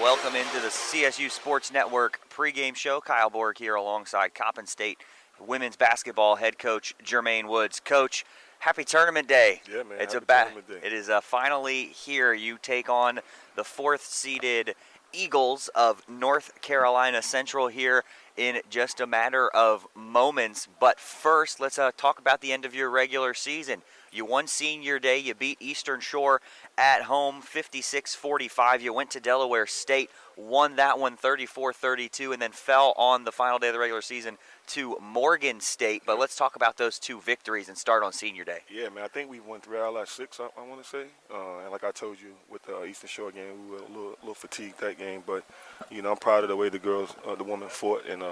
Welcome into the CSU Sports Network pregame show. Kyle Borg here alongside Coppin State women's basketball head coach Jermaine Woods. Coach, happy tournament day. Yeah, man. It's tournament day. It is finally here. You take on the fourth-seeded Eagles of North Carolina Central here in just a matter of moments. But first, let's talk about the end of your regular season. You won senior day. You beat Eastern Shore at home 56-45. You went to Delaware State, won that one 34-32, and then fell on the final day of the regular season to Morgan State. But let's talk about those two victories and start on senior day. Yeah, man, I think we won 3 out of last 6, I want to say. And like I told you, with the Eastern Shore game, we were a little fatigued that game. But, you know, I'm proud of the way the girls, the women fought. And,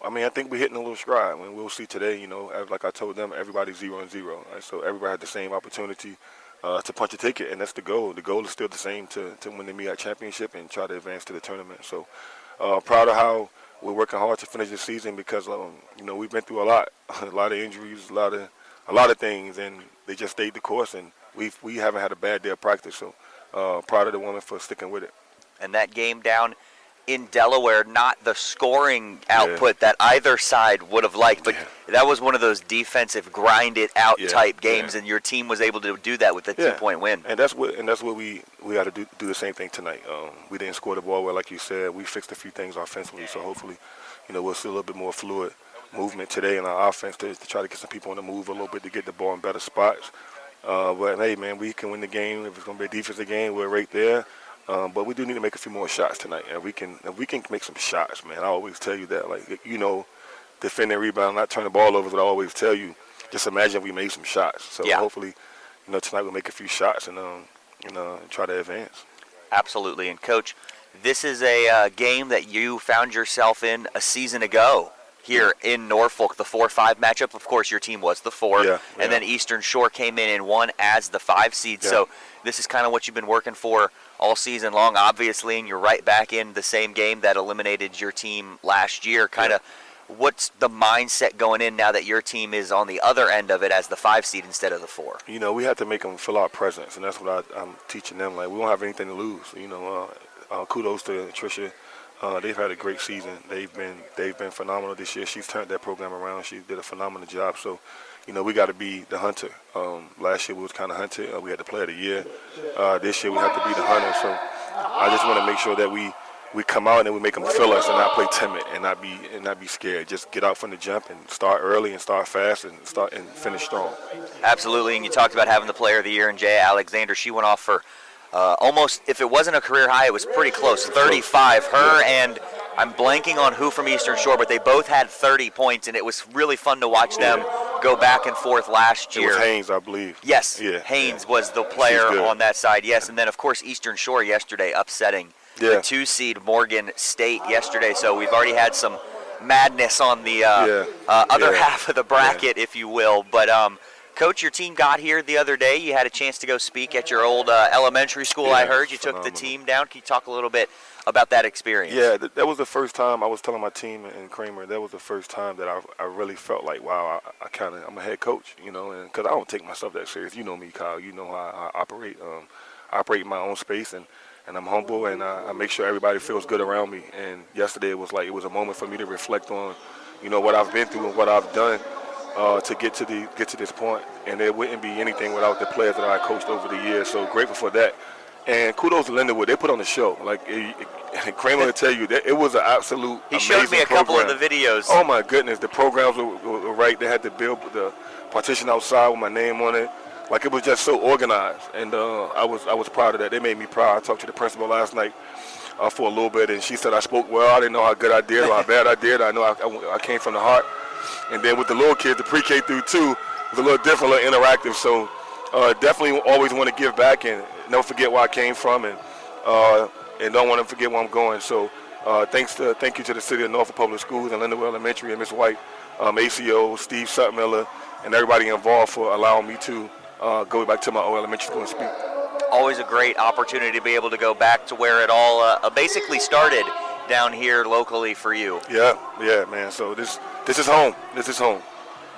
I mean, I think we're hitting a little stride. I mean, we'll see today, you know, like I told them, everybody's 0-0. Right? So everybody had the same opportunity to punch a ticket, and that's the goal. The goal is still the same, to win the MEAC Championship and try to advance to the tournament. So proud of how we're working hard to finish the season because, you know, we've been through a lot of injuries, a lot of things, and they just stayed the course, and we haven't had a bad day of practice. So proud of the women for sticking with it. And that game down in Delaware, not the scoring output that either side would have liked, but that was one of those defensive grind-it-out type games, and your team was able to do that with a 2-point win. And that's what we got to do the same thing tonight. We didn't score the ball well, like you said. We fixed a few things offensively, so hopefully, you know, we'll see a little bit more fluid movement today in our offense to try to get some people on the move a little bit to get the ball in better spots. But, hey, man, we can win the game. If it's going to be a defensive game, we're right there. But we do need to make a few more shots tonight. And if we can make some shots, man, I always tell you that. Like, you know, defending, rebound, not turn the ball over is what I always tell you. Just imagine if we made some shots. So hopefully, you know, tonight we'll make a few shots and try to advance. Absolutely. And, Coach, this is a game that you found yourself in a season ago here in Norfolk, the 4-5 matchup. Of course, your team was the 4, and then Eastern Shore came in and won as the 5 seed. So this is kind of what you've been working for all season long, obviously, and you're right back in the same game that eliminated your team last year. Kind of what's the mindset going in now that your team is on the other end of it as the 5 seed instead of the 4? You know, we have to make them feel our presence, and that's what I'm teaching them. Like, we don't have anything to lose. You know, kudos to Tricia. They've had a great season. They've been phenomenal this year. She's turned that program around. She did a phenomenal job. So, you know, we got to be the hunter. Last year we was kind of hunted. We had the player of the year. This year we have to be the hunter. So I just want to make sure that we come out and we make them feel us and not play timid and not be scared. Just get out from the jump and start early and start fast and finish strong. Absolutely. And you talked about having the player of the year in Jay Alexander. She went off for almost, if it wasn't a career high, it was pretty close, 35. Her and I'm blanking on who from Eastern Shore, but they both had 30 points, and it was really fun to watch them go back and forth last year. It was Haynes, I believe. Yes, Haynes was the player on that side, and then, of course, Eastern Shore yesterday upsetting the 2-seed Morgan State yesterday, so we've already had some madness on the other half of the bracket, if you will, but Coach, your team got here the other day. You had a chance to go speak at your old elementary school, I heard. You took the team down. Can you talk a little bit about that experience? Yeah, that was the first time I was telling my team and Kramer, that was the first time that I really felt like, wow, I'm a head coach, you know, and because I don't take myself that serious. You know me, Kyle. You know how I operate. I operate in my own space, and I'm humble, and I make sure everybody feels good around me. And yesterday it was a moment for me to reflect on, you know, what I've been through and what I've done to get to this point, and there wouldn't be anything without the players that I coached over the years. So grateful for that, and kudos to Lindenwood. They put on the show. Like Kramer will tell you, that it was an absolute. He showed me a couple of the videos. Oh my goodness, the programs were right. They had to build the partition outside with my name on it. Like, it was just so organized, and I was proud of that. They made me proud. I talked to the principal last night for a little bit, and she said I spoke well. I didn't know how good I did or how bad I did. I know I came from the heart. And then with the little kids, the pre-K through 2 was a little different, a little interactive. So definitely always want to give back and never forget where I came from, and don't want to forget where I'm going. So thank you to the City of Norfolk Public Schools and Lindenwood Elementary and Ms. White, ACO, Steve Sutmiller, and everybody involved for allowing me to go back to my old elementary school and speak. Always a great opportunity to be able to go back to where it all basically started down here locally for you. Yeah, man. So this is home. This is home.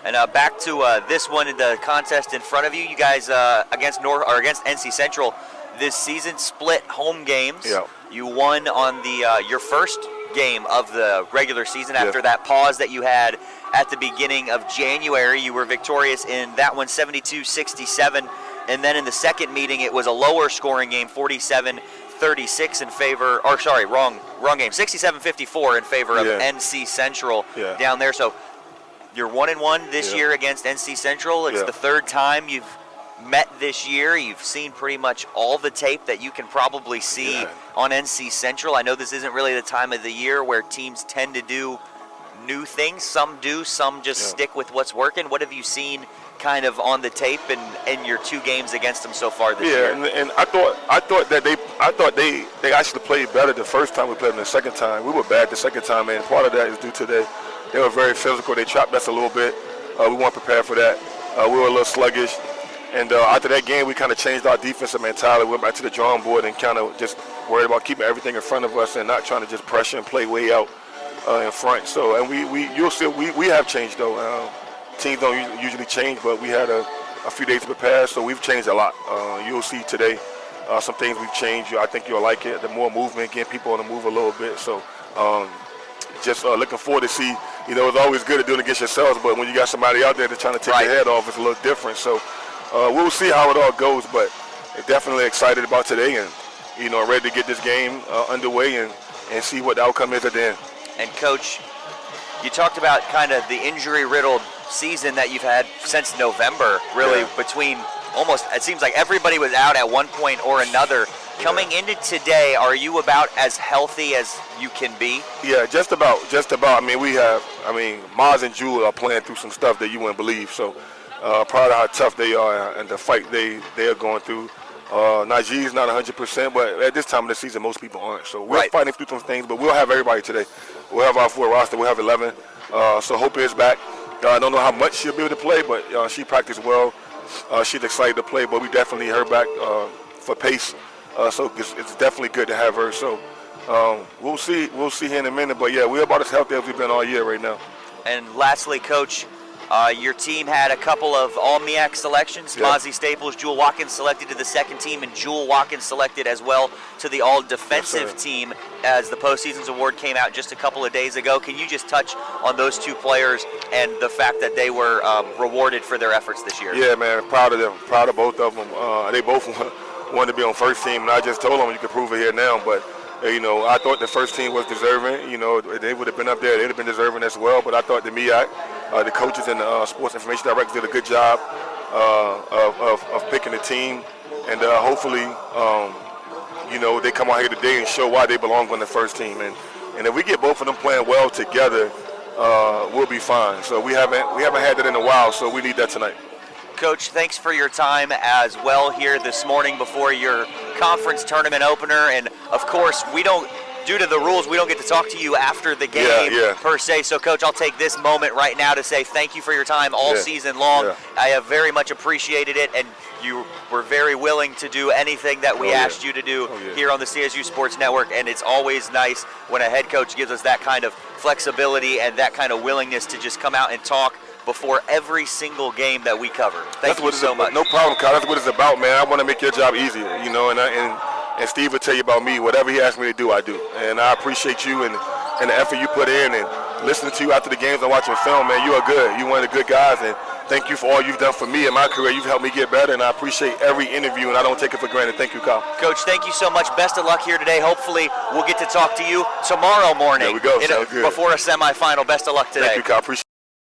And back to this one in the contest in front of you. You guys against NC Central this season split home games. Yeah. You won on the your first game of the regular season after that pause that you had at the beginning of January. You were victorious in that one, 72-67. And then in the second meeting, it was a lower scoring game, 47-36 in favor, or sorry, wrong game, 67-54 in favor of NC Central down there. So you're 1-1 this year against NC Central. It's the third time you've met this year. You've seen pretty much all the tape that you can probably see on NC Central. I know this isn't really the time of the year where teams tend to do new things. Some do, some just stick with what's working. What have you seen kind of on the tape and your two games against them so far this year? And I thought they actually played better the first time we played them. The second time we were bad the second time, and part of that is due to they were very physical. They trapped us a little bit. We weren't prepared for that. We were a little sluggish. And after that game, we kind of changed our defensive mentality. Went back to the drawing board and kind of just worried about keeping everything in front of us and not trying to just pressure and play way out in front. So, and you'll see, we have changed though. Teams don't usually change, but we had a few days to prepare, so we've changed a lot. You'll see today some things we've changed. I think you'll like it. The more movement, getting people on the move a little bit. So, just looking forward to see. You know, it's always good to do it against yourselves, but when you got somebody out there that's trying to take your head off, it's a little different. So. We'll see how it all goes, but definitely excited about today and, you know, ready to get this game underway and see what the outcome is at the end. And, Coach, you talked about kind of the injury-riddled season that you've had since November, really, between almost, it seems like everybody was out at one point or another. Coming into today, are you about as healthy as you can be? Yeah, just about. I mean, Maz and Jewel are playing through some stuff that you wouldn't believe, so. Proud of how tough they are and the fight they are going through. Najee's not 100%, but at this time of the season, most people aren't. So we're fighting through some things, but we'll have everybody today. We'll have our full roster. We'll have 11. So Hope is back. I don't know how much she'll be able to play, but she practiced well. She's excited to play, but we definitely need her back for pace. So it's definitely good to have her. So we'll see here in a minute. But, yeah, we're about as healthy as we've been all year right now. And lastly, Coach, your team had a couple of all-MEAC selections. Mozzie Staples, Jewel Watkins selected to the second team, and Jewel Watkins selected as well to the all-defensive team as the postseason's award came out just a couple of days ago. Can you just touch on those two players and the fact that they were rewarded for their efforts this year? Yeah, man, proud of them. Proud of both of them. They both wanted to be on first team, and I just told them you could prove it here now, but you know, I thought the first team was deserving. You know, they would have been up there. They'd have been deserving as well. But I thought the MEAC, the coaches and the sports information directors did a good job of picking the team. And hopefully, you know, they come out here today and show why they belong on the first team. And if we get both of them playing well together, we'll be fine. So we haven't had that in a while, so we need that tonight. Coach, thanks for your time as well here this morning before your conference tournament opener. And, of course, due to the rules, we don't get to talk to you after the game per se. So, Coach, I'll take this moment right now to say thank you for your time all season long. I have very much appreciated it, and you were very willing to do anything that we asked you to do here on the CSU Sports Network. And it's always nice when a head coach gives us that kind of flexibility and that kind of willingness to just come out and talk before every single game that we cover. Thank you so much. No problem, Kyle. That's what it's about, man. I want to make your job easier, you know, and Steve will tell you about me. Whatever he asks me to do, I do. And I appreciate you and the effort you put in and listening to you after the games and watching film, man. You are good. You're one of the good guys, and thank you for all you've done for me in my career. You've helped me get better, and I appreciate every interview, and I don't take it for granted. Thank you, Kyle. Coach, thank you so much. Best of luck here today. Hopefully, we'll get to talk to you tomorrow morning. There we go. Sounds good. Before a semifinal. Best of luck today. Thank you, Kyle. Appreciate it.